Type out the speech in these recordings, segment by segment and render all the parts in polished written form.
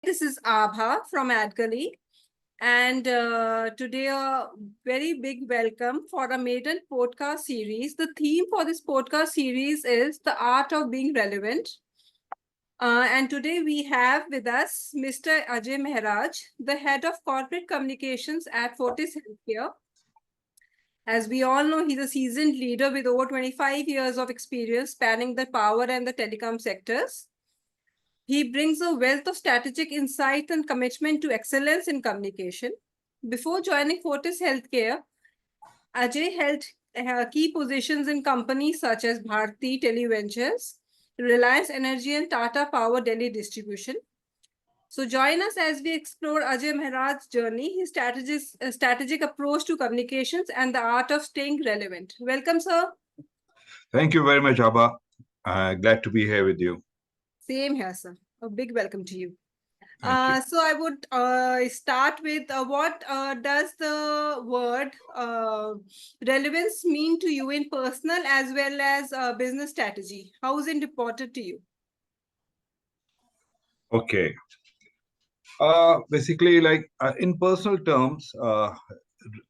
This is Abha from Adgully, and today a very big welcome for a maiden podcast series. The theme for this podcast series is the art of being relevant. And today we have with us Mr. Ajey Maharaj, the head of corporate communications at Fortis Healthcare. As we all know, he's a seasoned leader with over 25 years of experience spanning the power and the telecom sectors. He brings a wealth of strategic insight and commitment to excellence in communication. Before joining Fortis Healthcare, Ajay held key positions in companies such as Bharti Televentures, Reliance Energy, and Tata Power Delhi Distribution. So join us as we explore Ajay Maharaj's journey, his strategic approach to communications, and the art of staying relevant. Welcome, sir. Thank you very much, Abba. Glad to be here with you. Same here, sir. A big welcome to you. Thank you. So I would start with what does the word relevance mean to you in personal as well as business strategy? How is it important to you? Okay. Basically, in personal terms,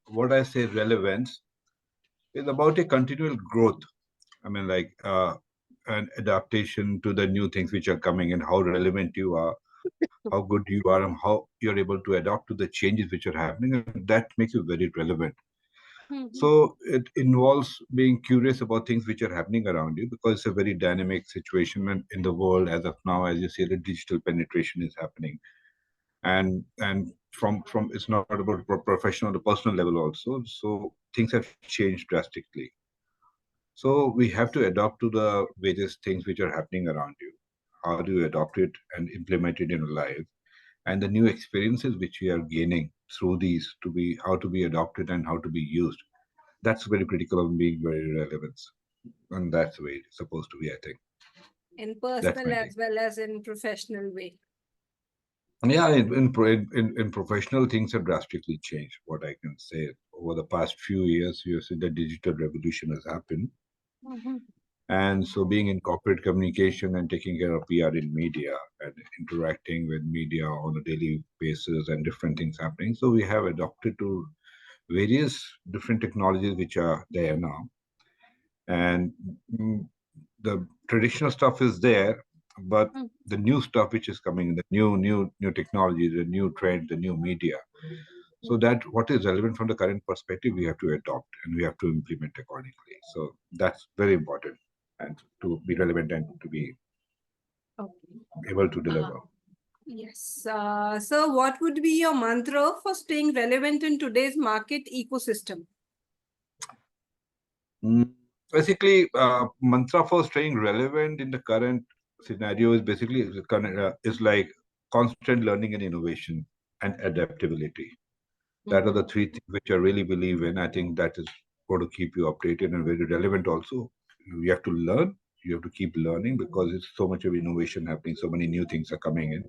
what I say relevance is about a continual growth. I mean, an adaptation to the new things which are coming and how relevant you are, how good you are, and how you're able to adapt to the changes which are happening. And that makes you very relevant. So it involves being curious about things which are happening around you because it's a very dynamic situation in the world as of now. As you see, the digital penetration is happening, and from it's not about professional to personal level also. So things have changed drastically. So we have to adapt to the various things which are happening around you. How do you adopt it and implement it in your life? And the new experiences which we are gaining through these to be how to be adopted and how to be used, that's very critical of being very relevant, and that's the way it's supposed to be. I think In that's personal my take. as well as in professional way. Yeah, in professional things have drastically changed. What I can say over the past few years, you see the digital revolution has happened, and so being in corporate communication and taking care of PR in media and interacting with media on a daily basis and different things happening, so we have adopted to various different technologies which are there now, and the traditional stuff is there, but the new stuff which is coming, the new technology, the new trend, the new media, so that what is relevant from the current perspective we have to adopt and we have to implement accordingly. So that's very important, and to be relevant and to be Okay. able to deliver. Yes. So what would be your mantra for staying relevant in today's market ecosystem? Mm, Basically, mantra for staying relevant in the current scenario is basically is like constant learning and innovation and adaptability. That are the three things which I really believe in. I think that is going to keep you updated and very relevant also. You have to learn. You have to keep learning because it's so much of innovation happening. So many new things are coming in.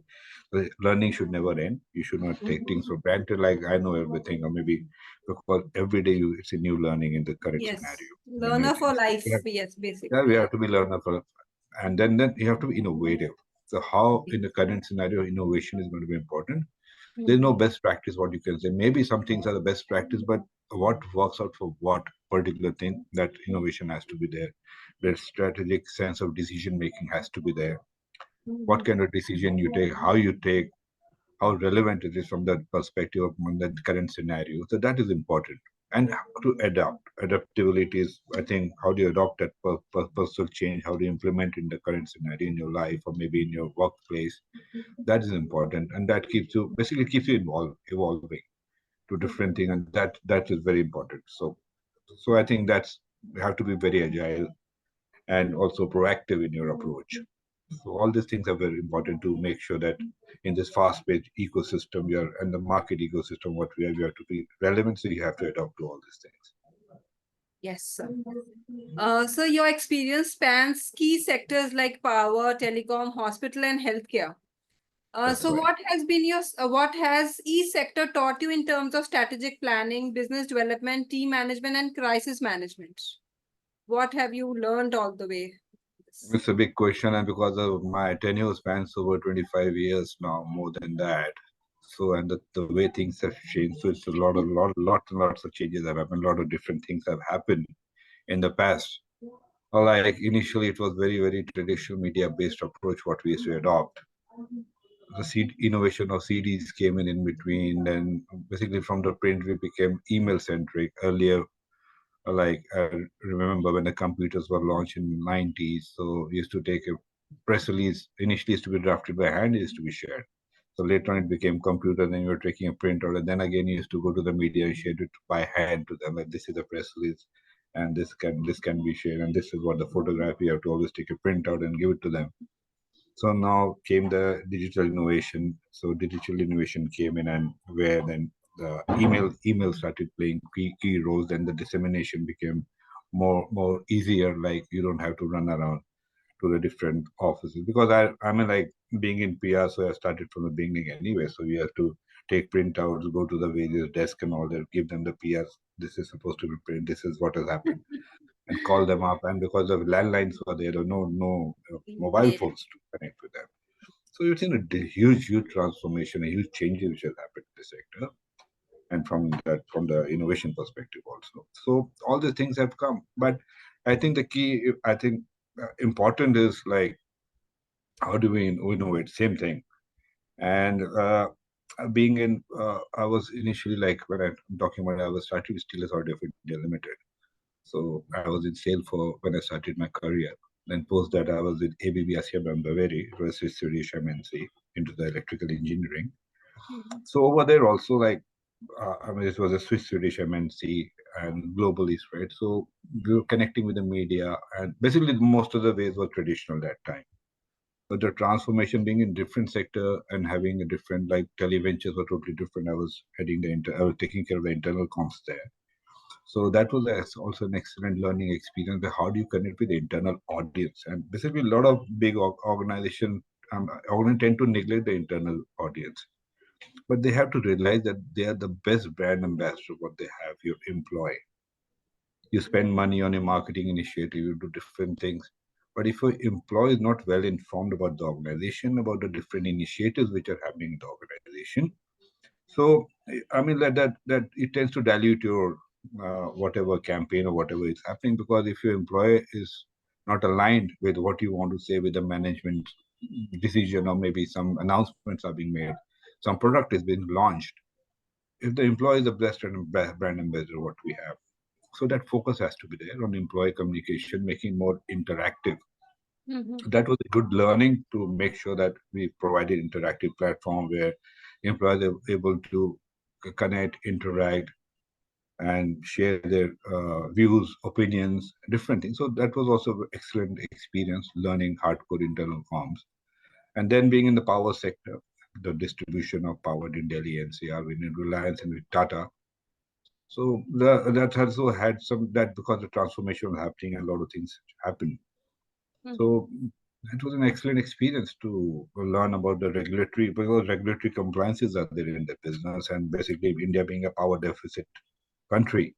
The learning should never end. You should not take things for granted like I know everything, or maybe because every day it's a new learning in the current scenario, Yes. the new Learner for things. So life. Yes, yeah, we basically. have to be learner for, and then you have to be innovative. So how in the current scenario innovation is going to be important. There's no best practice what you can say. Maybe some things are the best practice, but what works out for what particular thing, that innovation has to be there. The strategic sense of decision making has to be there. What kind of decision you take, how you take, how relevant it is from that perspective of the current scenario. So that is important. And how to adapt. Adaptability is, I think, how do you adopt that personal change? How do you implement in the current scenario in your life or maybe in your workplace? That is important, and that keeps you basically keeps you evolving to different things, and that is very important. So I think that's you have to be very agile and also proactive in your approach. So all these things are very important to make sure that in this fast-paced ecosystem, we are and the market ecosystem, what we have to be relevant. So you have to adapt to all these things. Yes, sir. So your experience spans key sectors like power, telecom, hospital, and healthcare. That's So right. what has each sector taught you in terms of strategic planning, business development, team management, and crisis management? What have you learned all the way? It's a big question, and because of my tenure spans over 25 years now, more than that. So, and the way things have changed, so it's a lots of changes have happened. A lot of different things have happened in the past. Like initially, it was very traditional media-based approach what we used to adopt. The seed innovation of CDs came in between. Then basically from the print, we became email-centric. Earlier, like I remember when the computers were launched in the 90s, so we used to take a press release. Initially, used to be drafted by hand, it used to be shared. So later on, it became computer. Then you were taking a printout, and then again, you used to go to the media and share it by hand to them. Like this is a press release, and this can be shared, and this is what the photograph. You have to always take a printout and give it to them. So now came the digital innovation. So digital innovation came in, and where then the email started playing key roles. Then the dissemination became more easier. Like you don't have to run around to the different offices, because I mean, like being in PR, so I started from the beginning anyway. So we have to take printouts, go to the various desk and all that, give them the PRs. This is supposed to be print. This is what has happened, and call them up. And because the landlines were there, there were no mobile Yes. phones to connect with them. So you've seen a huge transformation, a huge change which has happened in the sector, and from the innovation perspective also. So all these things have come, but I think the key, I think important is like how do we innovate? Same thing. And being in, I was initially like when I'm talking about, I was started with Steel Authority of India Limited. So I was in sale for when I started my career. Then post that I was with ABB Asia Bambaveri, it was Swiss Swedish MNC into the electrical engineering. Mhm. So over there also like I mean, it was a Swiss Swedish MNC and globally spread. So we were connecting with the media, and basically most of the ways were traditional that time. But the transformation being in different sector and having a different like televentures were totally different. I was taking care of the internal comms there. So that was also an excellent learning experience. But how do you connect with the internal audience? And basically, a lot of big organizations tend to neglect the internal audience, but they have to realize that they are the best brand ambassador. What they have, you employ, you spend money on a marketing initiative, you do different things. But if your employee is not well informed about the organization, about the different initiatives which are happening in the organization, so I mean that it tends to dilute your whatever campaign or whatever is happening, because if your employer is not aligned with what you want to say with the management decision, or maybe some announcements are being made, some product is being launched. If the employee is the best brand ambassador, what we have, so that focus has to be there on employee communication, making more interactive. Mhm. That was a good learning to make sure that we provided interactive platform where employees are able to connect, interact, and share their views, opinions, different things. So that was also an excellent experience learning hardcore internal comms. And then being in the power sector, the distribution of power in Delhi NCR, in Reliance and with Tata. So that also had some that because the transformation was happening and a lot of things happened. Mhm. So it was an excellent experience to learn about the regulatory, because regulatory compliances are there in the business, and basically India being a power deficit country.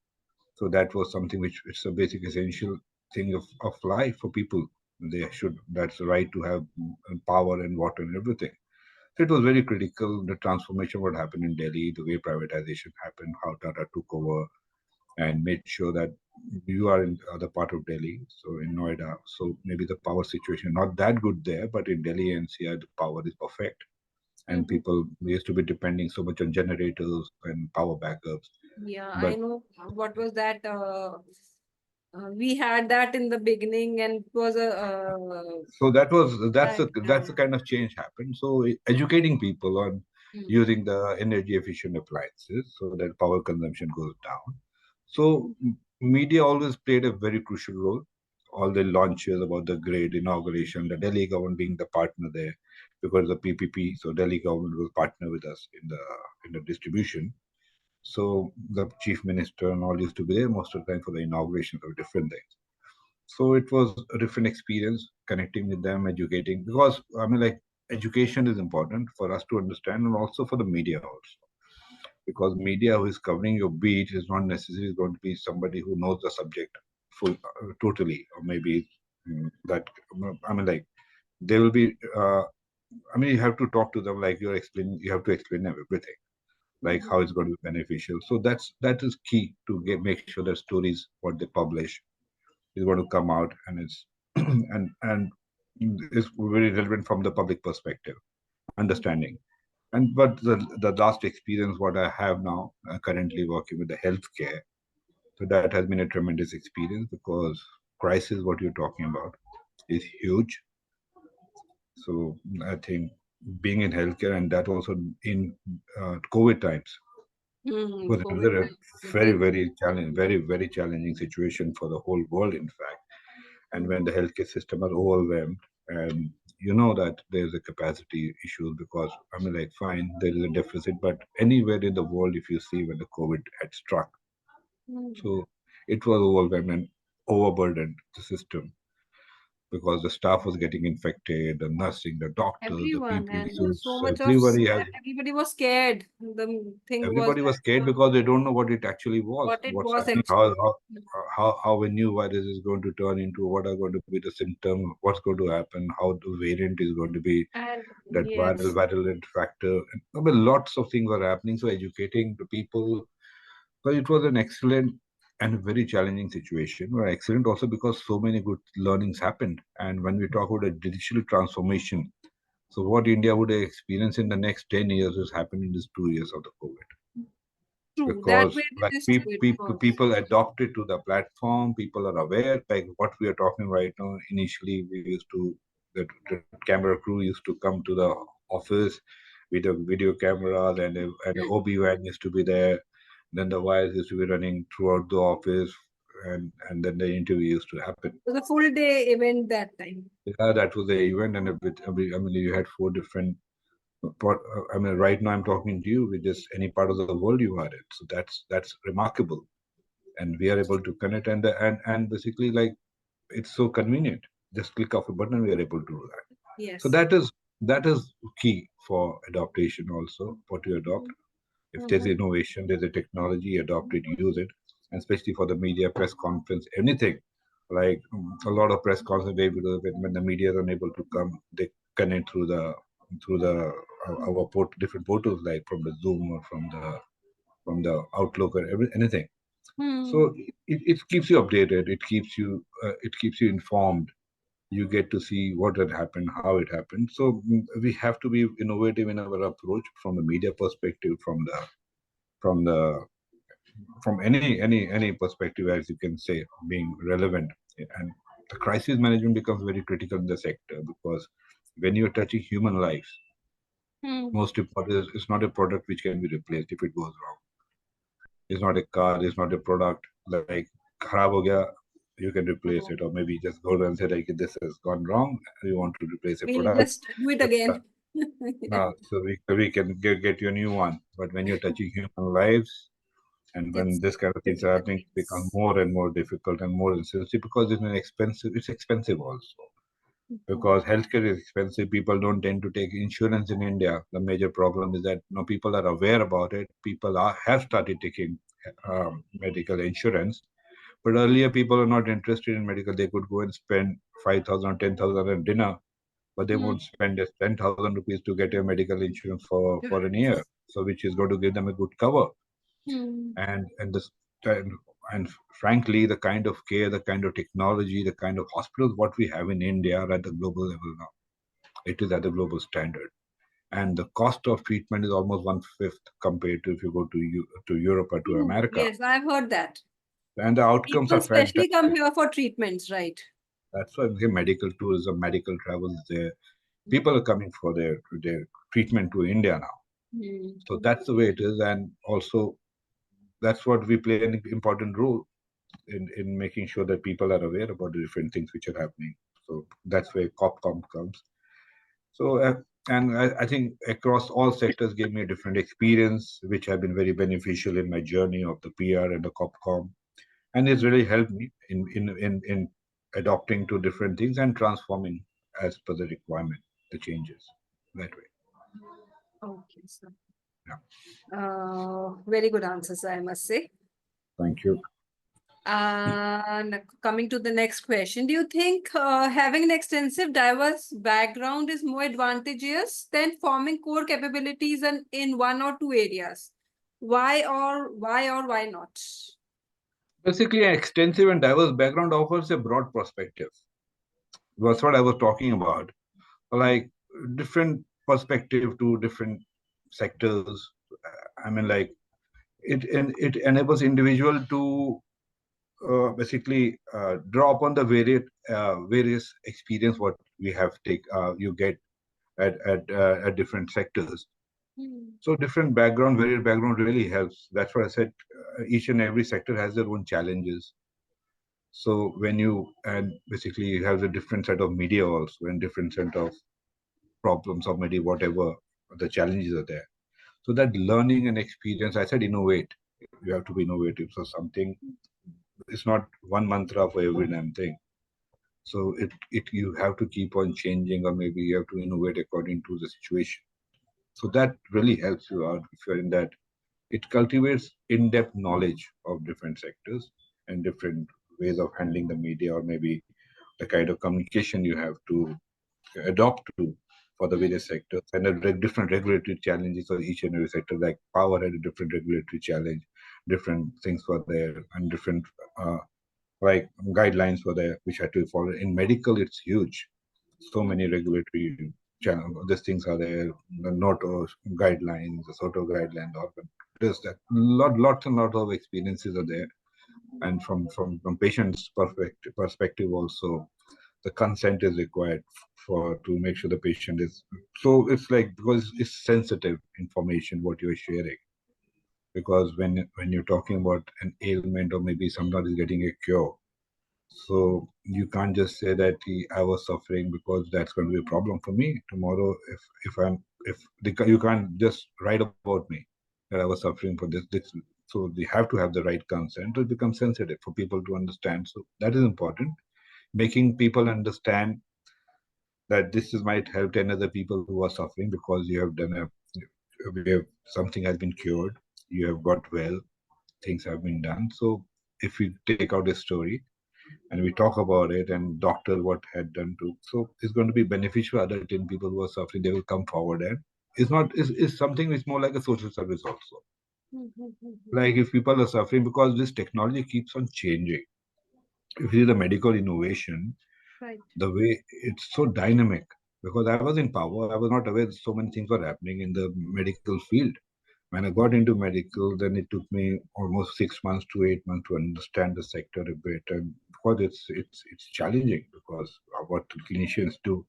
So that was something which it's a basic essential thing of life for people. They should, that's the right to have power and water and everything. So it was very critical, the transformation what happened in Delhi, the way privatization happened, how Tata took over and made sure that you are in the other part of Delhi, so in Noida. So maybe the power situation not that good there, but in Delhi NCR the power is perfect, and Mhm. people used to be depending so much on generators and power backups. Yeah, I But know what was that. We had that in the beginning, and it was a so that was that. that's the kind of change happened. So educating people on Mm. using the energy efficient appliances so that power consumption goes down. So media always played a very crucial role. All the launches about the great inauguration, the Delhi government being the partner there because the PPP. So Delhi government will partner with us in the distribution. So the chief minister and all used to be there most of the time for the inaugurations of different things. So it was a different experience connecting with them, educating, because I mean, like education is important for us to understand, and also for the media also, because media who is covering your beat is not necessarily going to be somebody who knows the subject full totally, or maybe. that I mean, like they will be. I mean, you have to talk to them like you're explaining. You have to explain everything, like how it's going to be beneficial. So that is key to make sure that stories what they publish is going to come out, and it's and is very relevant from the public perspective, understanding. And but the last experience what I have now, currently working with the healthcare, so that has been a tremendous experience because crisis what you're talking about is huge. So I think being in healthcare and that also in COVID times was COVID another time was a very big. very challenging, very challenging situation for the whole world, in fact. And when the healthcare system are overwhelmed, and you know that there's a capacity issue because I mean, like, fine, there is a deficit, but anywhere in the world, if you see when the COVID had struck, so it was overwhelmed and overburdened the system because the staff was getting infected, the nursing, the doctors, the Everyone, PPE and so suits, much of everybody has. everybody was scared. The thing was Everybody that was scared because they don't know what it actually was, what it what's was happening, actually. how a new virus is going to turn into, what are going to be the symptoms, what's going to happen, how the variant is going to be, And that yes, virulent factor. I mean, lots of things were happening. So educating the people, but it was an excellent and very challenging situation. Well, excellent also because so many good learnings happened. And when we talk about a digital transformation, so what India would experience in the next 10 years has happened in these 2 years of the COVID, true. That because way like it is true. It was. people adopted to the platform, people are aware like what we are talking right now. Initially we used to, the camera crew used to come to the office with a video cameras, and a OB van used to be there, then the wires used to be running throughout the office, and then the interview used to happen. It was a full day event that time. Yeah, that was the event. And a bit, I mean, you had four different I mean, right now I'm talking to you with just any part of the world you are in. So that's remarkable, and we are able to connect, and basically, like, it's so convenient. Just click of a button, we are able to do that. So Yes. that is key for adaptation also. What you adopt, if there's Mhm. innovation, there's a technology, adopt it, use it, and especially for the media, press conference, anything. Like a lot of press conference, when the media is unable to come, they connect through the our different portals, like from the Zoom or from the Outlook or anything. Hmm. So it keeps you updated. It keeps you informed. You get to see what had happened, how it happened. So we have to be innovative in our approach from the media perspective, from the from any perspective, as you can say, being relevant. And the crisis management becomes very critical in the sector because when you're touching human lives, Hmm. most important is it's not a product which can be replaced if it goes wrong. It's not a car, it's not a product like kharab ho gaya, you can replace it, or maybe just go and say like this has gone wrong, you want to replace a We'll product. just do it So, again. so we can get you a new one. But when you're touching human lives, and when It's this kind of things are difficult. happening, it becomes Yes. more and more difficult and more sensitive because it's expensive also. Mhm. Because healthcare is expensive, people don't tend to take insurance in India. The major problem is that people are aware about it. People have started taking medical insurance, but earlier people are not interested in medical. They could go and spend 5,000 or 10,000 on dinner, but they Hmm. won't spend just 10,000 rupees to get a medical insurance for an year, Yes. so which is going to give them a good cover. Hmm. And this and, and frankly, the kind of care, the kind of technology, the kind of hospitals what we have in India are at the global level now. It is at the global standard, and the cost of treatment is almost one fifth compared to if you go to Europe or to True. America, Yes, I've heard that. and the outcomes People are especially come fantastic. here for treatments, right? That's why the medical tourism, medical travel is there. People are coming for their treatment to India now. Hmm. So that's the way it is, and also that's what we play an important role in making sure that people are aware about the different things which are happening. So that's where COPCOM comes. So, and I think across all sectors gave me a different experience, which have been very beneficial in my journey of the PR and the COPCOM, and it's really helped me in adopting to different things and transforming as per the requirement, the changes that way. Okay, so Yeah. very good answers, I must say. Thank you. Coming to the next question, do you think having an extensive, diverse background is more advantageous than forming core capabilities in one or two areas? Why not? Basically, an extensive and diverse background offers a broad perspective. That's what I was talking about. Like different perspective to different sectors. I mean, like it enables individual to basically draw upon the various experience what we have take you get at different sectors. So different background, varied background really helps. That's what I said. Each and every sector has their own challenges. So when you and basically you have a different set of media also and different set of problems or maybe whatever the challenges are there. So that learning and experience, I said innovate. You have to be innovative. So something it's not one mantra for every damn thing. So it you have to keep on changing or maybe you have to innovate according to the situation. So that really helps you out if you're in that. It cultivates in-depth knowledge of different sectors and different ways of handling the media or maybe the kind of communication you have to adopt to for the various sectors and different regulatory challenges for each and every sector. Like power had a different regulatory challenge, different things were there, and different uh, like guidelines were there which had to be followed. In medical, it's huge. So many regulatory these things are there, the NOTO guidelines, the SOTO guidelines, or this that lots and lots of experiences are there. And from patient's perspective also, the consent is required for to make sure the patient is. So it's like because it's sensitive information what you're sharing. Because when you're talking about an ailment or maybe somebody is getting a cure, so you can't just say that I was suffering because that's going to be a problem for me tomorrow. You can't just write about me that I was suffering for this. So they have to have the right consent. It becomes sensitive for people to understand. So that is important. Making people understand that this is might help 10 other people who are suffering because you have done something has been cured. You have got well. Things have been done. So if we take out a story and we talk about it and doctor what had done to so it's going to be beneficial other 10 people who are suffering they will come forward and it's not is something which more like a social service also like if people are suffering because this technology keeps on changing if you see the medical innovation Right. the way it's so dynamic because I was in power I was not aware so many things were happening in the medical field when I got into medical, then it took me almost 6 months to 8 months to understand the sector a bit, and because it's challenging because of what clinicians do.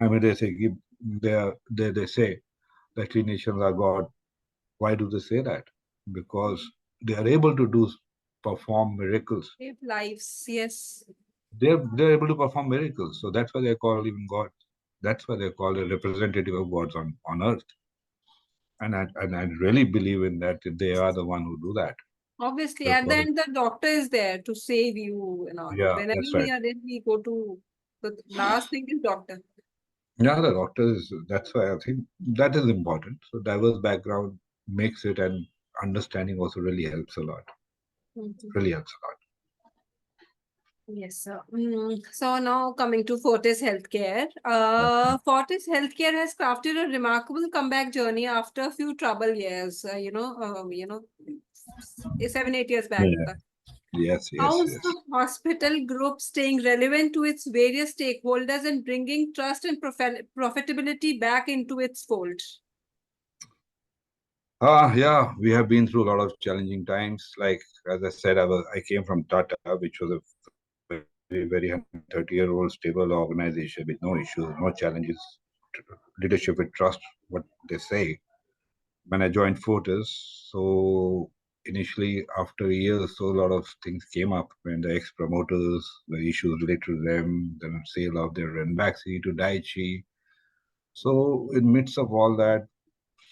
I mean, they say that clinicians are God. Why do they say that? Because they are able to perform miracles. Save lives, yes. They're able to perform miracles, so that's why they're called even God. That's why they're called a representative of gods on earth. And I really believe in that they are the one who do that. Obviously, at the Because end, the doctor is there to save you and all. yeah, Whenever that's we right. are in, we go to the last thing is doctor. Yeah, the doctors. That's why I think that is important. So diverse background makes it, and understanding also really helps a lot. Mhm. Really helps a lot. Yes, sir. So now coming to Fortis Healthcare. Okay. Fortis Healthcare has crafted a remarkable comeback journey after a few trouble years. 7, 8 years back. Yeah. Yes. How Yes. is Yes. the hospital group staying relevant to its various stakeholders and bringing trust and profitability back into its fold? Yeah. We have been through a lot of challenging times. Like as I said, I came from Tata, which was a very 130-year-old stable organization with no issues, no challenges, leadership with trust. What they say. When I joined Fortis. So initially, after years, so a lot of things came up when the ex-promoters, the issues related to them, the sale of their Renbaxi to Daiichi. So in midst of all that,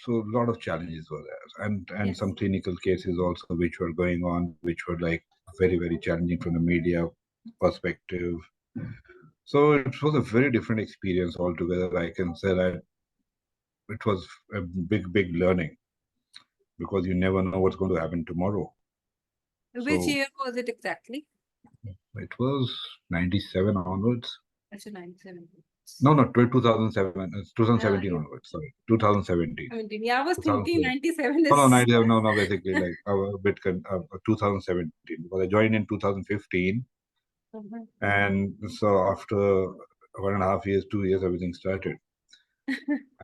so a lot of challenges were there, and Yes. some clinical cases also which were going on, which were like very challenging from the media perspective. So it was a very different experience altogether. I can say that it was a big learning because you never know what's going to happen tomorrow. Which So year was it exactly? it was 97 onwards. Actually, 97. No, no, 2007, 2017 Yeah, onwards. Sorry, 2017. 17. Yeah, I was thinking 2007. 97 No, no, is. 97. No, no, basically like a bit 2017 because I joined in 2015, Mhm. and so after 1.5 years, 2 years, everything started,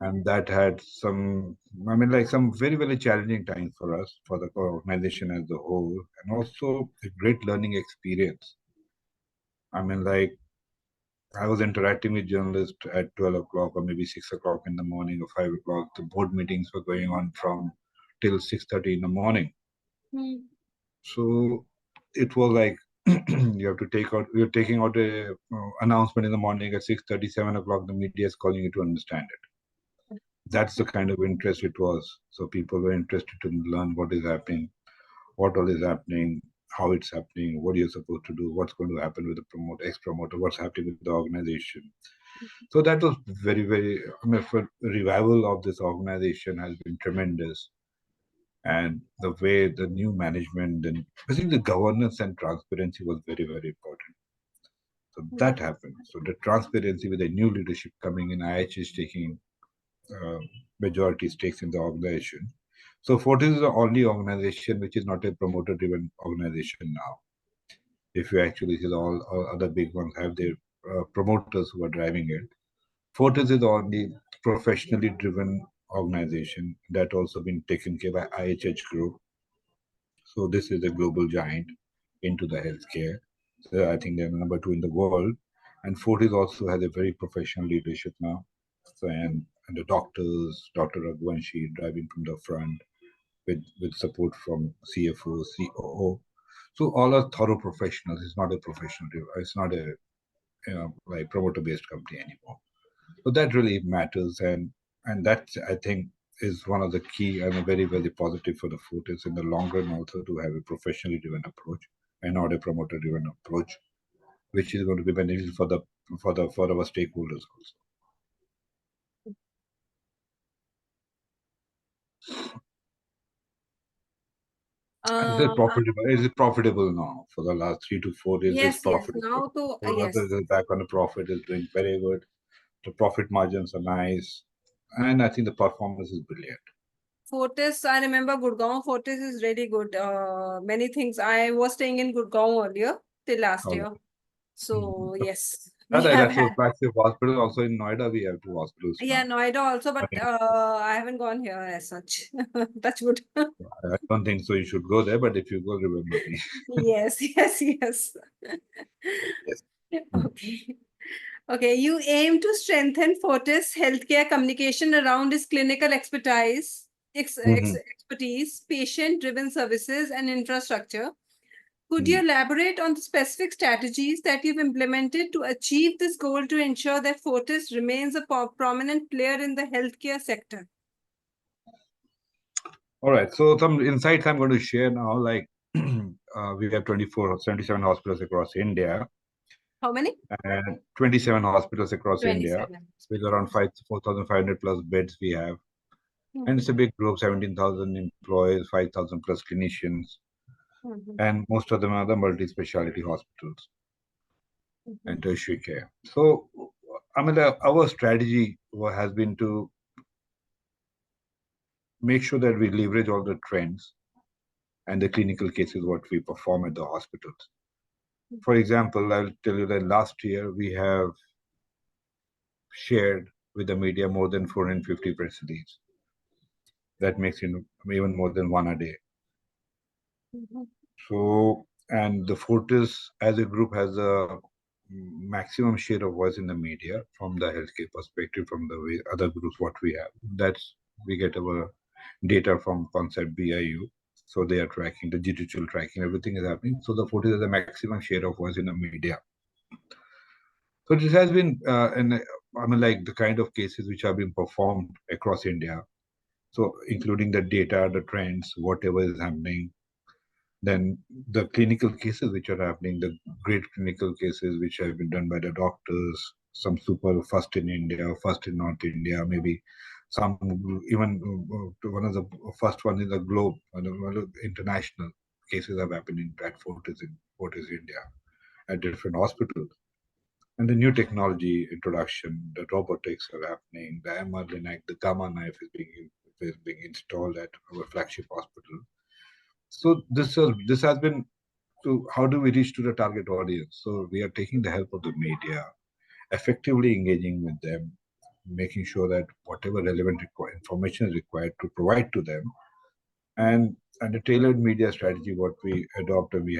and that had some. I mean, like some very very challenging times for us, for the organization as a whole, and also a great learning experience. I mean, like I was interacting with journalists at 12 o'clock or maybe 6 o'clock in the morning or 5 o'clock. The board meetings were going on from till 6:30 in the morning. Hmm. So it was like you have to take out, you're taking out a announcement in the morning at 6:30, 7 o'clock, the media is calling you to understand it. That's the kind of interest it was. So people were interested to learn what is happening, what all is happening, how it's happening, what you're supposed to do, what's going to happen with the promoter, ex-promoter, what's happening with the organization. So that was very, very, I mean, for revival of this organization has been tremendous. And the way the new management and I think the governance and transparency was very, very important. So that happened. So the transparency with the new leadership coming in, IH is taking uh, majority stakes in the organization. So Fortis is the only organization which is not a promoter-driven organization now. If you actually see all other big ones have their promoters who are driving it. Fortis is the only professionally driven organization that also been taken care by IHH Group. So this is a global giant into the healthcare. So I think they're number two in the world. And Fortis also has a very professional leadership now. So and the doctors, Dr. Raghuvanshi driving from the front with support from CFO, COO. So all are thorough professionals. It's not a professional. It's not a like promoter-based company anymore. So that really matters, and that I think is one of the key and very very positive for the Fortis in the long run also to have a professionally driven approach and not a promoter driven approach, which is going to be beneficial for our stakeholders also. Is it Uh, profitable? Is it profitable now? For the last 3 to 4 years, it's yes, yes. profitable. Now to So yes. others is back on the profit is doing very good. The profit margins are nice, and I think the performance is brilliant. Fortis, I remember Gurgaon. Fortis is really good. Many things. I was staying in Gurgaon earlier till last Okay. year. So yes, we Yeah, have that's a had. massive hospital. Also in Noida, we have two hospitals Yeah, now. Noida also, I but mean, I haven't gone here as such. Touch wood. I don't think so. You should go there, but if you go, remember me. Yes, yes, yes. Yes. Okay. Okay, you aim to strengthen Fortis healthcare communication around its clinical Mm-hmm. expertise, patient-driven services, and infrastructure. Could you Mm. elaborate on the specific strategies that you've implemented to achieve this goal to ensure that Fortis remains a prominent player in the healthcare sector? All right. So some insights I'm going to share now. Like we have 77 hospitals across India, How many? and 27 hospitals across India 27 with around hospitals. 4,500 plus beds we have. And it's Mhm, a big group, 17,000 employees, 5,000 plus clinicians, mhm, and most of them are the multi-specialty hospitals mhm, and tertiary care. So, I mean, our strategy has been to make sure that we leverage all the trends and the clinical cases what we perform at the hospitals. For example, I'll tell you that last year we have shared with the media more than 450 press releases. That makes even more than one a day. mhm, So, and the Fortis as a group has a maximum share of voice in the media from the healthcare perspective, from the way other groups what we have. That's we get our data from Concept BIU. So they are tracking the digital tracking, everything is happening. So the Fortis has a maximum share of voice in the media. So this has been, I mean, like the kind of cases which have been performed across India. So including the data, the trends, whatever is happening, then the clinical cases which are happening, the great clinical cases which have been done by the doctors, some super first in India, first in North India, maybe some even one of the first one in the globe, international cases have happened at Fortis India at different hospitals. And the new technology introduction, the robotics are happening, the MR Linac, the Gamma knife is being installed at our flagship hospital. So this has been, so how do we reach to the target audience? So we are taking the help of the media, effectively engaging with them, making sure that whatever relevant information is required to provide to them, and the tailored media strategy what we adopt, and we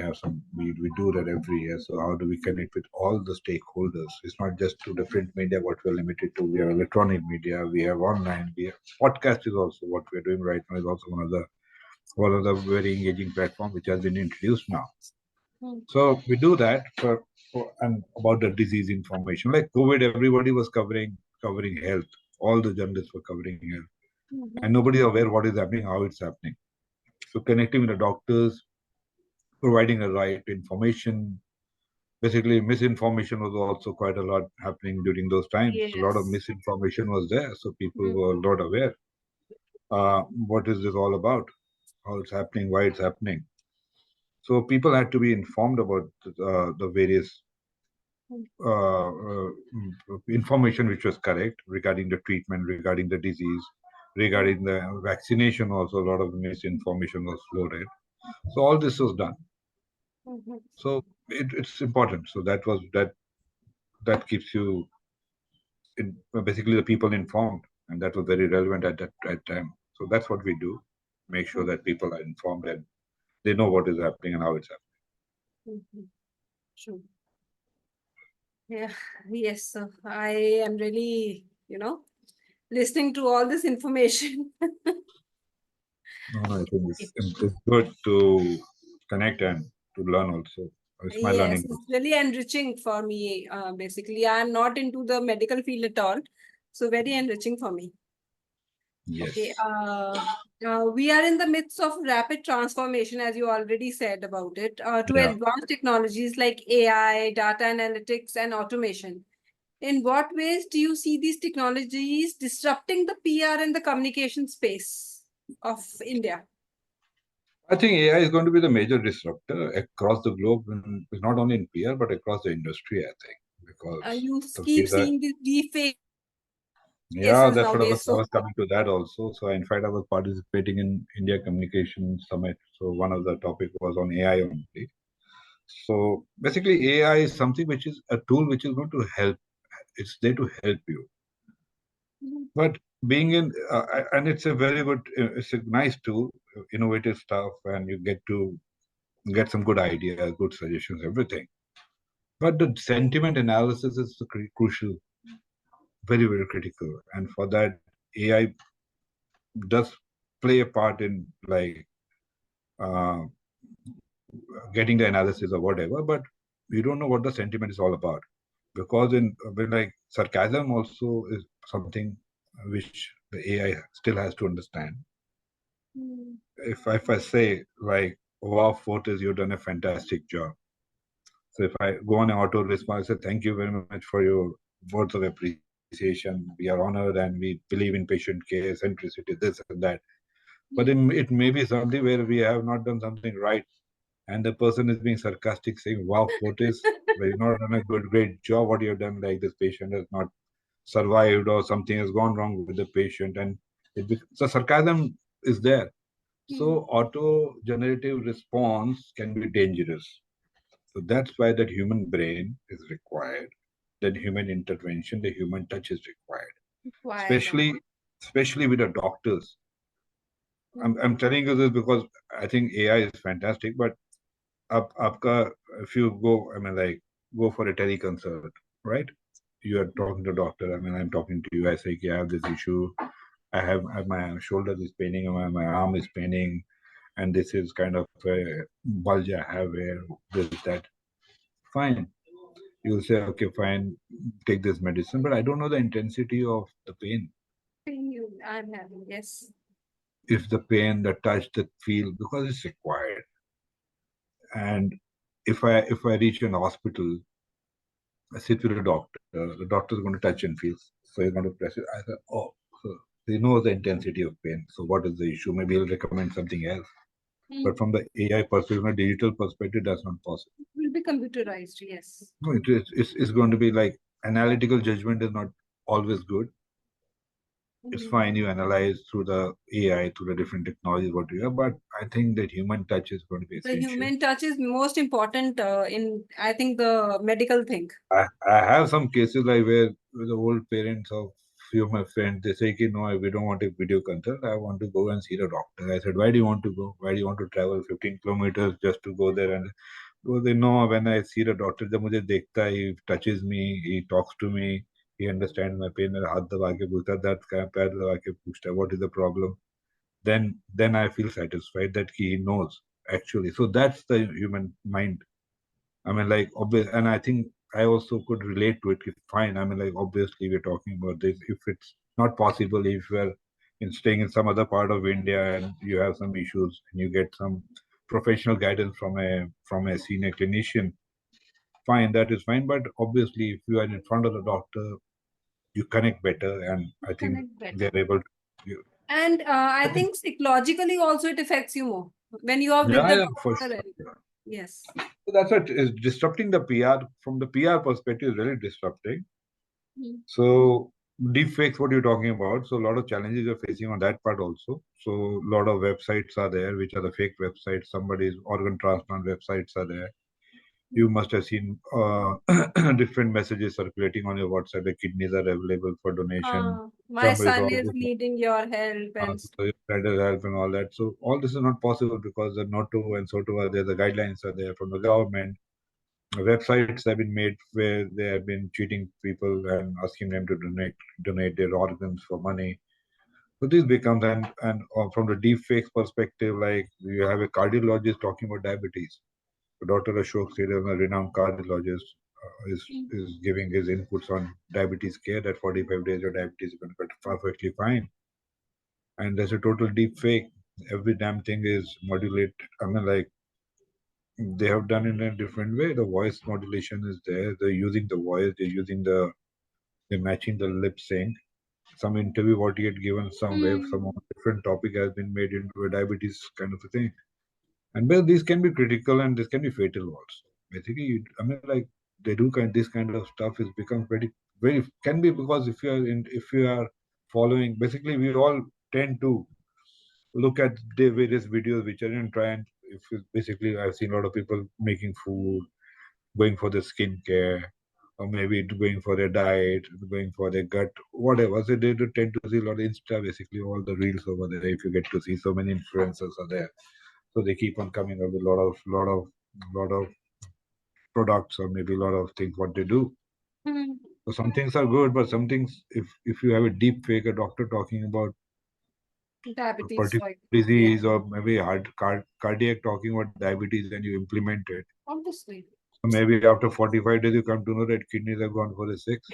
do that every year. So how do we connect with all the stakeholders? It's not just to the print media what we're limited to. We have electronic media, we have online, we have podcast is also what we're doing right now, is also one of the very engaging platform which has been introduced now. So we do that for and about the disease information. Like COVID, everybody was covering health. All the journalists were covering health, and nobody is aware what is happening, how it's happening. So connecting with the doctors, providing the right information. Basically, misinformation was also quite a lot happening during those times. A lot of Yes. misinformation was there, so people were not aware. What is this all about? How it's happening? Why it's happening? So people had to be informed about the various uh, uh, information which was correct regarding the treatment, regarding the disease, regarding the vaccination. Also, a lot of misinformation was floated. So all this was done. So it's important. So that keeps you basically the people informed, and that was very relevant at that time. So that's what we do: make sure that people are informed and they know what is happening and how it's happening. True. Yeah, yes. So I am really, listening to all this information. No, I think it's good to connect and to learn also. It's my Yes, learning. it's really enriching for me. Basically, I'm not into the medical field at all. So very enriching for me. Okay. Yes. We are in the midst of rapid transformation, as you already said about it, to Yeah. advanced technologies like AI, data analytics, and automation. In what ways do you see these technologies disrupting the PR and the communication space of India? I think AI is going to be the major disruptor across the globe, not only in PR but across the industry. I think because You the way keep that seeing these deep yeah, faces that's what nowadays. I So, was coming to that also. So in fact, I was participating in India Communication Summit. So one of the topic was on AI only. So basically, AI is something which is a tool which is going to help. It's there to help you. But being in, and it's a very good, it's a nice tool, innovative stuff, and you get to get some good ideas, good suggestions, everything. But the sentiment analysis is crucial, very, very critical. And for that, AI does play a part in like uh, getting the analysis or whatever, but we don't know what the sentiment is all about. Because when like sarcasm also is something which the AI still has to understand. If I say like, wow, Fortis, you've done a fantastic job. So if I go on an auto response, I say thank you very much for your words of appreciation. We are honored and we believe in patient care, centricity, this and that. But it may be something where we have not done something right, and the person is being sarcastic, saying, "Wow, Fortis, well, you've not done a great job. What you have done, like this patient has not survived, or something has gone wrong with the patient," and so sarcasm is there. So auto-generative response can be dangerous. So that's why that human brain is required. That human intervention, the human touch is required, why? especially with the doctors. I'm telling you this because I think AI is fantastic, but if you go, I mean, like, go for a teleconsult, right? You are talking to a doctor. I mean, I'm talking to you. I say, I have this issue. I have my shoulder is paining, my arm is paining, and this is kind of a bulge I have here, this, that. Fine. You'll say, okay, fine, take this medicine, but I don't know the intensity of the pain. I'm having, yes. If the pain, the touch, the feel, because it's required. And if I reach an hospital, I sit with a doctor. The doctor is going to touch and feel. So he's going to press it. I said, oh, so he knows the intensity of pain. So what is the issue? Maybe he'll recommend something else. But from the AI perspective, a digital perspective, that's not possible. It will be computerized, yes. No, it's going to be like analytical judgment is not always good. It's fine you analyze through the AI, through the different technologies, what you have, but I think that human touch is going to be The essential. human touch is most important in, I think, the medical thing. I have some cases like where the old parents of few of my friends they say, no, we don't want a video consult. I want to go and see the doctor. I said, why do you want to go? Why do you want to travel 15 kilometers just to go there? And so they know when I see the doctor, जब मुझे देखता है, he touches me, he talks to me, he understands my pain. मेरा हाथ दबा के पूछता है, दर्द कहाँ है, पैर दबा के पूछता है, what is the problem? Then I feel satisfied that he knows actually. So that's the human mind. I mean, like, obvious, and I think I also could relate to it. Fine. I mean, like, obviously, we're talking about this. If it's not possible, if you're staying in some other part of India and you have some issues and you get some professional guidance from a senior clinician, fine, that is fine. But obviously, if you are in front of the doctor, you connect better, and I think they're able to. And I think psychologically also it affects you more when you are with Yeah, the yeah, for doctor. sure. Yes. So that's what is disrupting the PR from the PR perspective, is really disrupting. So deepfakes, what you're talking about. So a lot of challenges you're facing on that part also. So a lot of websites are there, which are the fake websites. Somebody's organ transplant websites are there. You must have seen different messages circulating on your WhatsApp. The kidneys are available for donation. My Somebody's son is organ, needing your help and so your friend help and all that. So all this is not possible because the NOTO and SOTO are there. The guidelines are there from the government. Websites have been made where they have been cheating people and asking them to donate their organs for money. So this becomes and from the deep fakes perspective, like you have a cardiologist talking about diabetes. Dr. Ashok Sridhar, a renowned cardiologist, is giving his inputs on diabetes care that 45 days of diabetes is going to be perfectly fine. And there's a total deep fake. Every damn thing is modulated. I mean, like they have done it in a different way. The voice modulation is there. They're using the voice. They're matching the lip sync. Some interview what he had given somewhere, some different topic has been made into a diabetes kind of a thing. And well, these can be critical and this can be fatal also. Basically, I mean, like they do this kind of stuff is become very can be because if you are following, basically we all tend to look at the various videos which are in try and if basically I've seen a lot of people making food, going for the skincare, or maybe going for their diet, going for their gut, whatever. So they do tend to see a lot of Insta, basically all the reels over there. If you get to see so many influencers are there, so they keep on coming up with lot of products or maybe a lot of things what they do. So some things are good, but some things, if you have a deep fake, a doctor talking about a diabetes, particular like disease or maybe cardiac talking about diabetes and you implement it. obviously. So maybe after 45 days, you come to know that kidneys have gone for a six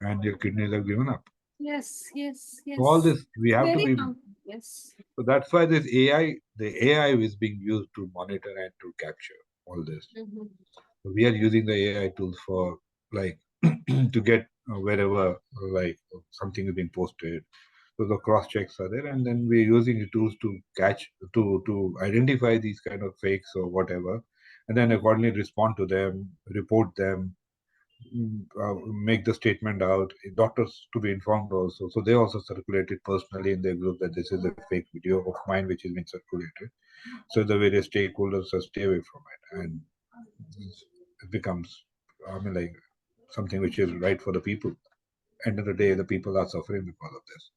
and your kidneys have given up. Yes, yes, So all yes. this, we have to Very be. yes. So that's why this AI, the AI is being used to monitor and to capture all this. So we are using the AI tools for like to get wherever like something is being posted. So the cross checks are there, and then we're using the tools to catch to identify these kind of fakes or whatever, and then accordingly respond to them, report them, make the statement out. Doctors to be informed also. So they also circulated personally in their group that this is a fake video of mine which is being circulated. So the various stakeholders stay away from it, and it becomes, I mean, like something which is right for the people. End of the day, the people are suffering because of this.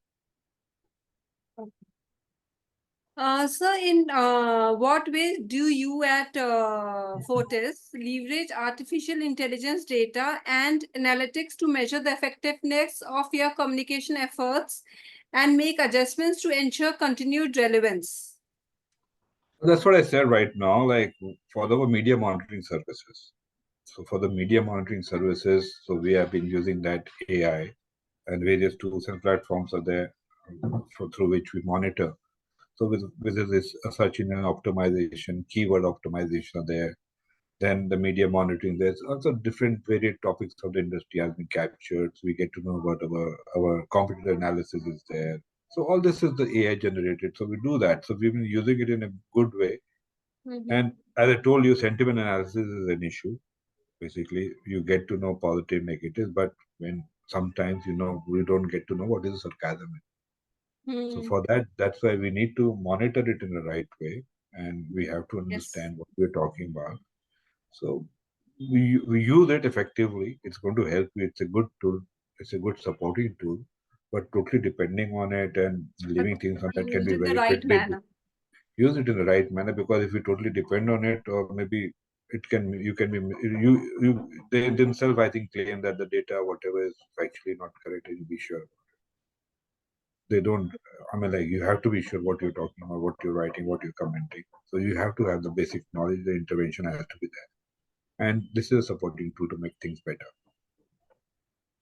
So, in what ways do you at Fortis leverage artificial intelligence data and analytics to measure the effectiveness of your communication efforts and make adjustments to ensure continued relevance? That's what I said right now. Like for the media monitoring services. So for the media monitoring services, so we have been using that AI and various tools and platforms are there through which we monitor. So with this search engine optimization, keyword optimization are there. Then the media monitoring. There's also different varied topics of the industry has been captured. So we get to know about our competitor analysis is there. So all this is the AI generated. So we do that. So we've been using it in a good way. And as I told you, sentiment analysis is an issue. Basically, you get to know positive, negatives, but when sometimes we don't get to know what is sarcasm. So for that, that's why we need to monitor it in the right way, and we have to Yes. understand what we're talking about. So we use it effectively. It's going to help you. It's a good tool. It's a good supporting tool. But totally depending on it and But leaving things on that can used be in the very right quickly. manner. Use it in the right manner, because if you totally depend on it, or maybe it can you can be you they themselves I think claim that the data whatever is actually not correct, and you be sure they don't. I mean, like, you have to be sure what you're talking about, what you're writing, what you're commenting. So you have to have the basic knowledge. The intervention has to be there, and this is a supporting tool to make things better.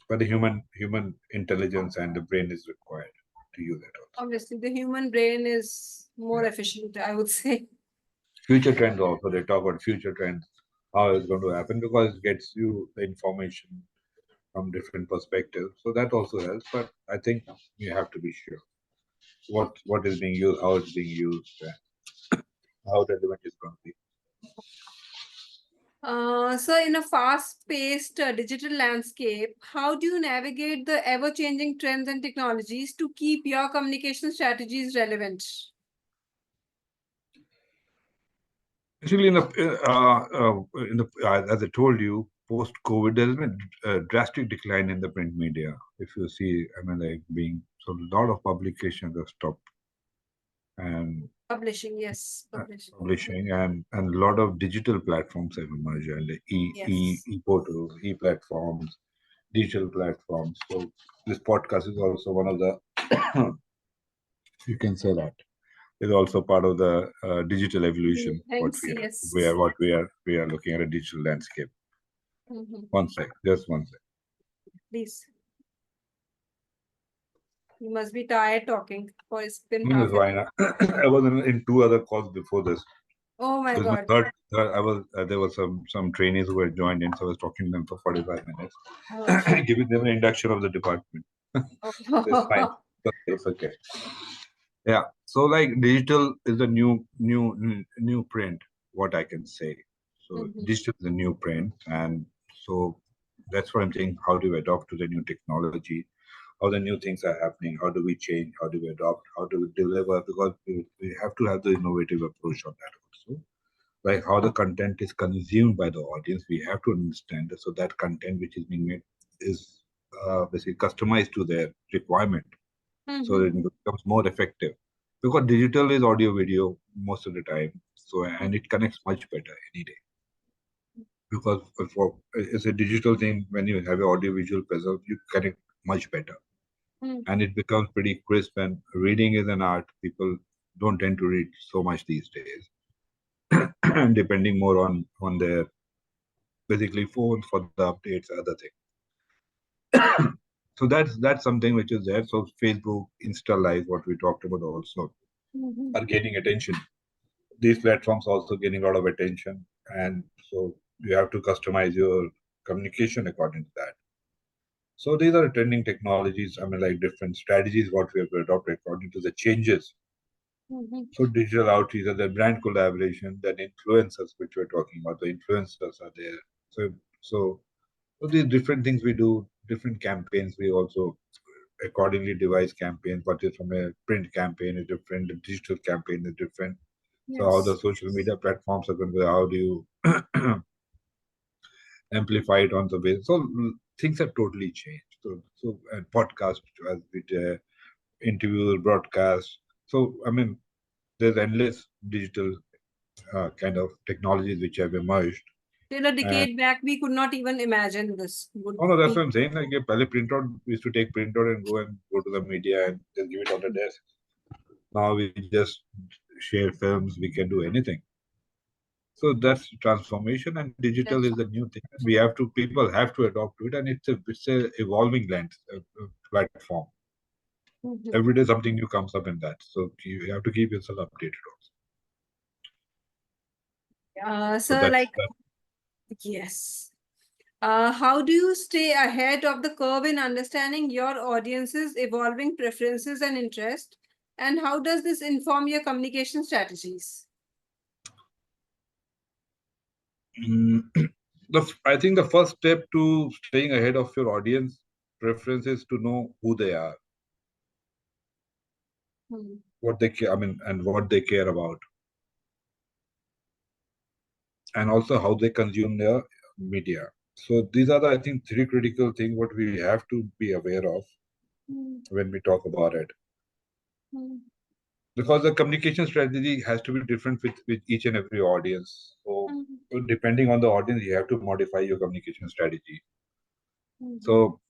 But the human intelligence and the brain is required to use it also. Obviously, the human brain is more Yeah. efficient, I would say. Future trends also, they talk about future trends, how it's going to happen, because it gets you the information from different perspectives. So that also helps. But I think you have to be sure what is being used, how it's being used, and how relevant it's going to be. So, in a fast-paced digital landscape, how do you navigate the ever-changing trends and technologies to keep your communication strategies relevant? Actually, as I told you, post COVID, there's been a drastic decline in the print media. If you see, I mean, like, being so a lot of publications have stopped, and Publishing, yes, publishing. publishing, and a lot of digital platforms have emerged, and the Yes. e portals, e platforms, digital platforms. So this podcast is also one of the you can say that is also part of the digital evolution. What Thanks, we are, we yes. are, what we are looking at a digital landscape. One sec, just one sec. Please. You must be tired talking, for it's been That's half an why I was in two other calls before this. Oh my This is my God. third. I was there were some trainees who were joined in, so I was talking to them for 45 minutes, Okay. giving them an induction of the department. So it's fine. Oh. It's okay. Yeah. So like digital is the new print. What I can say. So digital is the new print, and so that's what I'm saying. How do we adopt to the new technology? How the new things are happening? How do we change? How do we adopt? How do we deliver? Because we have to have the innovative approach on that also. Like how the content is consumed by the audience, we have to understand that, so that content which is being made is basically customized to their requirement, so that it becomes more effective. Because digital is audio video most of the time, so and it connects much better any day. Because for it's a digital thing, when you have an audio visual presence, you connect much better, and it becomes pretty crisp. And reading is an art. People don't tend to read so much these days, and depending more on their basically phones for the updates, other things. So that's something which is there. So Facebook, Insta Live, what we talked about also, are gaining attention. These platforms also gaining a lot of attention, and so you have to customize your communication according to that. So these are trending technologies. I mean, like different strategies what we have to adopt according to the changes. So digital outreach, the brand collaboration, then influencers, which we're talking about. The influencers are there. So so So these different things we do, different campaigns. We also accordingly devise campaigns. What is from a print campaign is different, the digital campaign is different. So how the Yes. social media platforms are going to be, how do you amplify it on the way? So things have totally changed. So and podcast as with interviews, broadcast. So I mean, there's endless digital kind of technologies which have emerged. In a And decade back, we could not even imagine this would oh no, that's what be. I'm saying. Like, a printout, we used to take printout and go to the media and just give it on the desk. Now we just share films, we can do anything. So that's transformation, and digital is That's the new thing. We have to, people have to adopt to it, and it's a evolving land platform. Every day something new comes up in that. So you have to keep yourself updated also. So so that's like yes. How do you stay ahead of the curve in understanding your audience's evolving preferences and interests? And how does this inform your communication strategies? Mm, I think the first step to staying ahead of your audience preference is to know who they are, Hmm. what they care, I mean, and what they care about, and also how they consume their media. So these are the, I think, three critical things what we have to be aware of Hmm. when we talk about it. Hmm. Because the communication strategy has to be different with each and every audience. Hmm. So depending on the audience, you have to modify your communication strategy. Hmm. So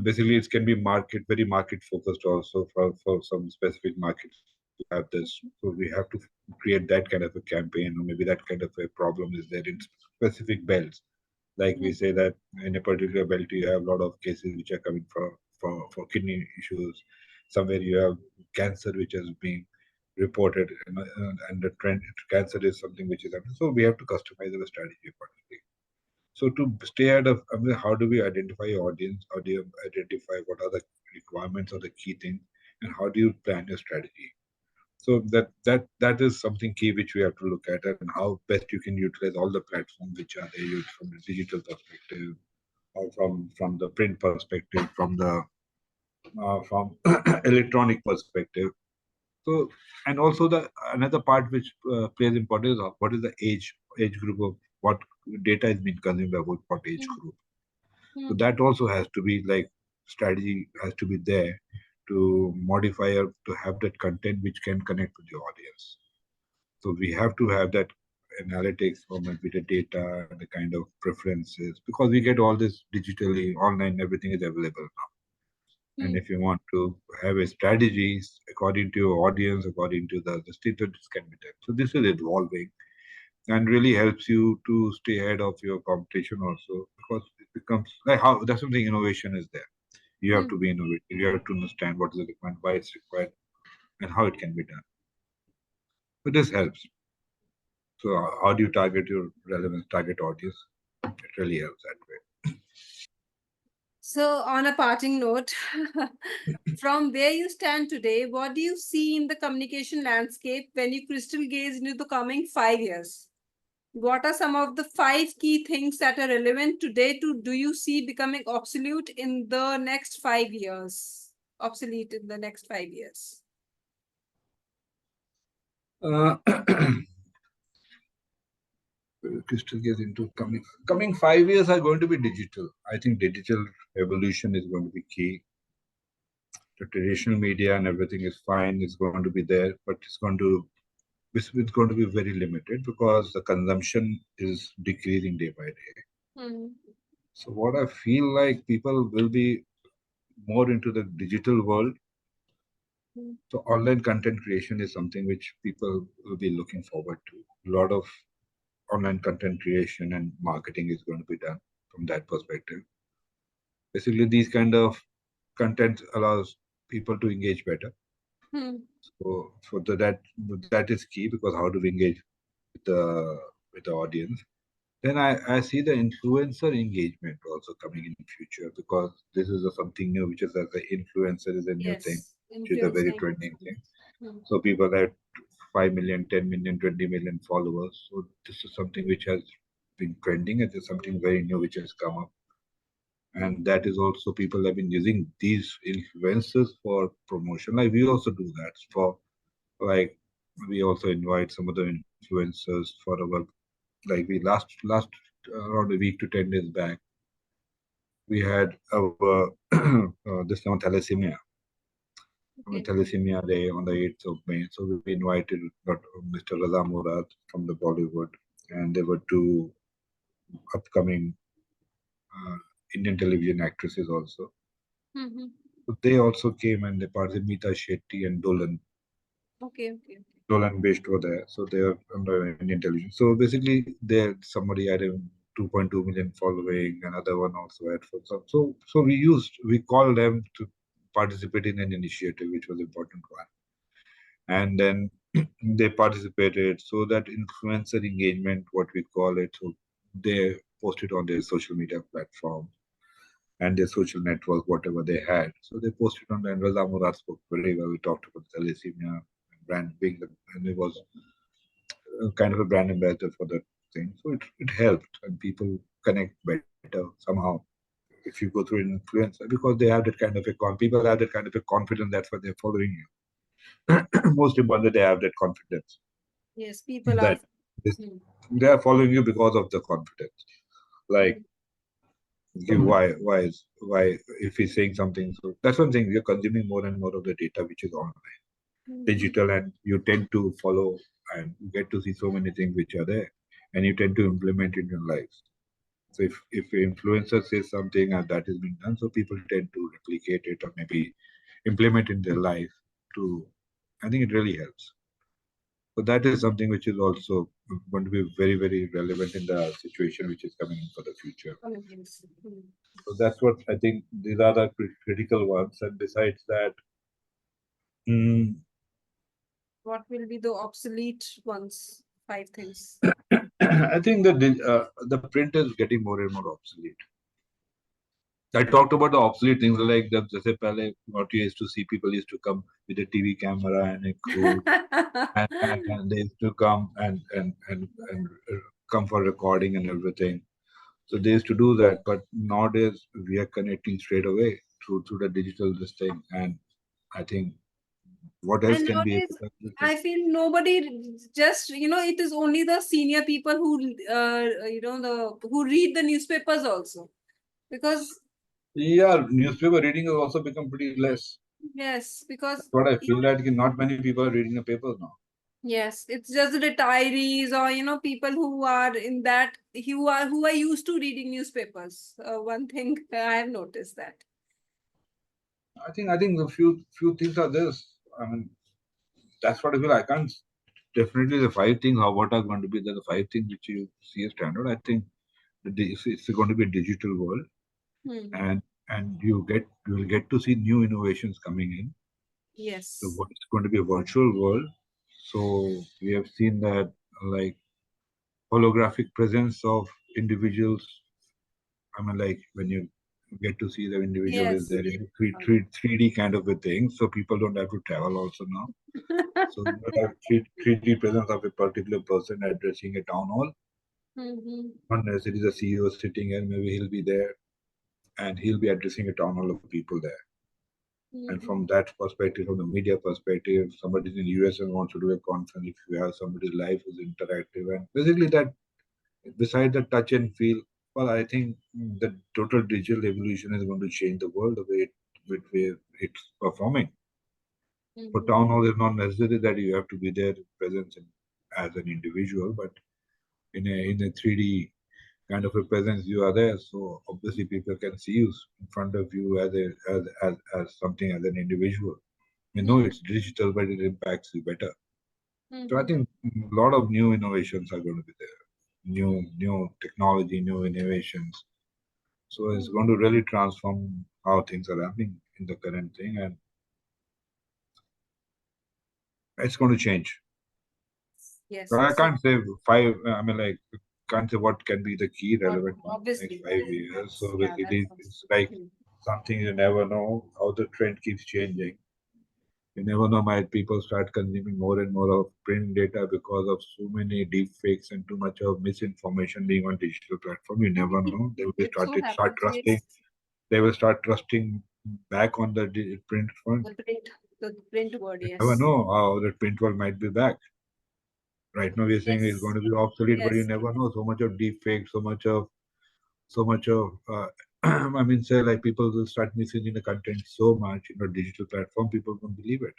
basically, it can be very market focused also for some specific markets. We have this, so we have to create that kind of a campaign, or maybe that kind of a problem is there in specific belts. Like we say that in a particular belt, you have a lot of cases which are coming for kidney issues. Somewhere you have cancer which has been reported, and the trend cancer is something which is happening. So we have to customize the strategy accordingly. So to stay ahead of, I mean, how do we identify your audience? How do you identify what are the requirements or the key things, and how do you plan your strategy? So that is something key which we have to look at, and how best you can utilize all the platforms which are there from the digital perspective, or from the print perspective, from electronic perspective. So, and also the another part which plays important is what is the age group of what data is being consumed by what age group. So Hmm. that also has to be like strategy has to be there to modify or to have that content which can connect with the audience. So we have to have that analytics from with the data and the kind of preferences because we get all this digitally online, everything is available now. And Hmm. if you want to have a strategies according to your audience, according to the state that this can be done. So this is evolving and really helps you to stay ahead of your competition also because it becomes like how that's something innovation is there. You have Hmm. to be innovative. You have to understand what is required, why it's required, and how it can be done. So this helps. So how do you target your relevance, target audience? It really helps that way. So, on a parting note, from where you stand today, what do you see in the communication landscape when you crystal gaze into the coming 5 years? What are some of the five key things that are relevant today to do you see becoming obsolete in the next 5 years? Obsolete in the next 5 years. Uh, crystal gaze into coming 5 years are going to be digital. I think digital evolution is going to be key. The traditional media and everything is fine. It's going to be there, but it's going to be very limited because the consumption is decreasing day by day. Hmm. So what I feel like people will be more into the digital world. Hmm. So online content creation is something which people will be looking forward to. A lot of online content creation and marketing is going to be done from that perspective. Basically, these kind of content allows people to engage better. Hmm. So that is key because how do we engage with the audience? Then I see the influencer engagement also coming in future because this is something new, which is that the influencer is a new thing, Yes, which is a very influencer trending engagement. thing. Hmm. So people have 5 million, 10 million, 20 million followers. So this is something which has been trending. It is something very new which has come up. Hmm. And that is also people have been using these influencers for promotion. Like we also do that for like we also invite some other influencers for our like we last around a week to 10 days back we had our this one thalassemia Okay. thalassemia day on the 8th of May. So we invited Mr. Raza Murad from the Bollywood, and there were two upcoming uh, Indian television actresses also. Hmm. So they also came and they participated. Meeta Shetty and Okay, okay, okay. Dolan based over there. So they are under Indian television. So basically, there somebody had a 2.2 million following, another one also had for some. So we called them to participate in an initiative, which was important one, and then they participated. So that influencer engagement, what we call it, so they post it on their social media platform and their social network, whatever they had. So they posted on there, and Raza Murad spoke very well. We talked about thalassemia, brand being the, and it was kind of a brand ambassador for that thing. So it helped, and people connect better somehow if you go through an influencer because they have that kind of people have that kind of a confidence. That's why they're following you. Most importantly, they have that confidence Yes, people are. that this, Hmm. they are following you because of the confidence. Like, Hmm. why if he's saying something, so that's one thing. You're consuming more and more of the data which is online, Hmm. digital, and you tend to follow and you get to see so many things which are there, and you tend to implement in your lives. So if an influencer says something and that is being done, so people tend to replicate it or maybe implement in their life to, I think it really helps. So that is something which is also going to be very, very relevant in the situation which is coming in for the future. Oh, yes. Hmm. So that's what I think these are the critical ones. And besides that, mm, What will be the obsolete ones? Five things. I think that the print is getting more and more obsolete. I talked about the obsolete things like the जैसे पहले what you used to see, people used to come with a TV camera and a crew, and they used to come and come for recording and everything. So they used to do that, but nowadays we are connecting straight away through the digital this thing, and I think what else And can be nowadays, able to do I this? feel nobody just, it is only the senior people who, who read the newspapers also. Because, Yeah, newspaper reading has also become pretty less. yes, That's because, what I feel that not many people are reading the papers now. yes, it's just retirees or, people who are in that, who are used to reading newspapers. One thing I have noticed that. I think the few things are this. I mean, that's what I feel. I can't definitely the five things. How what are going to be the five things which you see as standard? I think it's going to be a digital world, Hmm. and you will get to see new innovations coming in. Yes. It's going to be a virtual world. So we have seen that like holographic presence of individuals. I mean, like when you get to see the individual is Yes. there in 3D kind of a thing. So people don't have to travel also now. So you will have 3D presence of a particular person addressing a town hall. Mm-hmm. Unless it is a CEO sitting and maybe he'll be there and he'll be addressing a town hall of people there. And Mm-hmm. from that perspective, from the media perspective, somebody's in the US and wants to do a conference, if you have somebody live who's interactive, and basically that, beside the touch and feel, well, I think the total digital evolution is going to change the world the way it's performing. For Mm-hmm. town hall, it's not necessary that you have to be there present as an individual, but in a 3D kind of a presence, you are there. So obviously, people can see you in front of you as something as an individual. You know it's digital, but it impacts you better. So I Mm-hmm. think a lot of new innovations are going to be there. New technology, new innovations. So it's going to really transform how things are happening in the current thing, and it's going to change. Yes. But I So, can't say five. I mean, like, can't say what can be the key what relevant one next obviously, 5 years. So yeah, that's basically, it's like something you never know how the trend keeps changing. You never know, might people start consuming more and more of print data because of so many deep fakes and too much of misinformation being on digital platform. You never know. They will be it so start happens. trusting. Yes, They will start trusting back on the print front. the print word. You never Yes, know how the print world might be back. Right now, we're saying it's yes, going to be obsolete, but you yes, never know. So much of deep fake, so much of I mean, say like people will start misusing the content so much, digital platform, people won't believe it.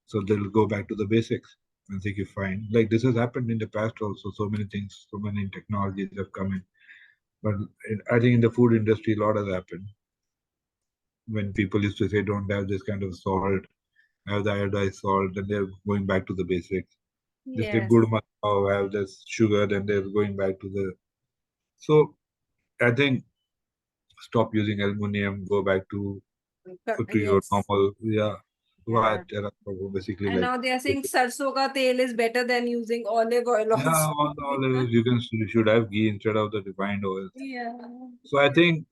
So they'll go back to the basics and think you find like this has happened in the past also. So many things, so many technologies have come in. But I think in the food industry, a lot has happened. When people used to say don't have this kind of salt, have the iodized salt, then they're going back to the basics. They say yes. good masala, have this sugar, then they're going back to the. So I think stop using aluminum, go back to your Yes. normal, yeah. Right. Yeah. So basically, And like, now they are saying sarson ka tel is better than using olive oil yeah, also. on all levels, you should have ghee instead of the refined oil. Yeah. So I think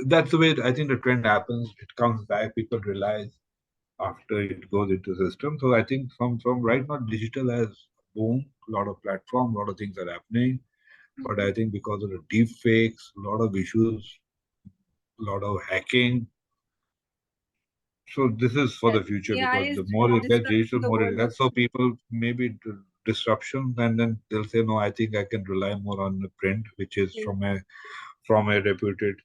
that's the way I think the trend happens. It comes back. People realize after it goes into the system. So I think from right now, digital has boom. A lot of platform, a lot of things are happening. But I think because of the deep fakes, a lot of issues, a lot of hacking. So this is for Yes, the future AI because is the more it gets disrupting digital, the more it world of gets. So people maybe disruption, and then they'll say, no, I think I can rely more on the print, which is Mm. from a reputed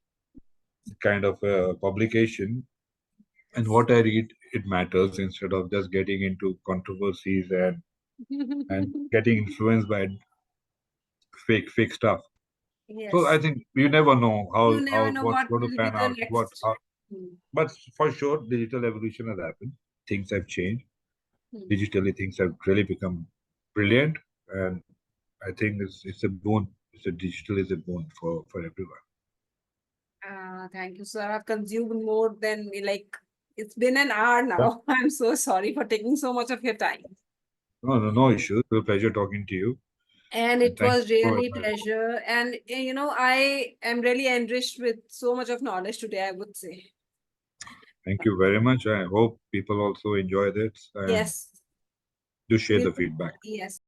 kind of publication. And what I read, it matters instead of just getting into controversies and getting influenced by fake stuff. So I Yes. think you never know You how never know what's what going to will be pan the out. next. Mm. But for sure, digital evolution has happened. Things have changed. Mm. Digitally, things have really become brilliant, and I think it's a boon. It's a digital is a boon for everyone. Thank you, sir. I've consumed more than like it's been an hour Yeah. now. I'm so sorry for taking so much of your time. No issues. It was a pleasure talking to you, And and it thank was you for really pleasure. And I am really enriched with so much of knowledge today, I would say. thank you very much. I hope people also enjoyed it and Yes. do share We'll, the feedback. yes.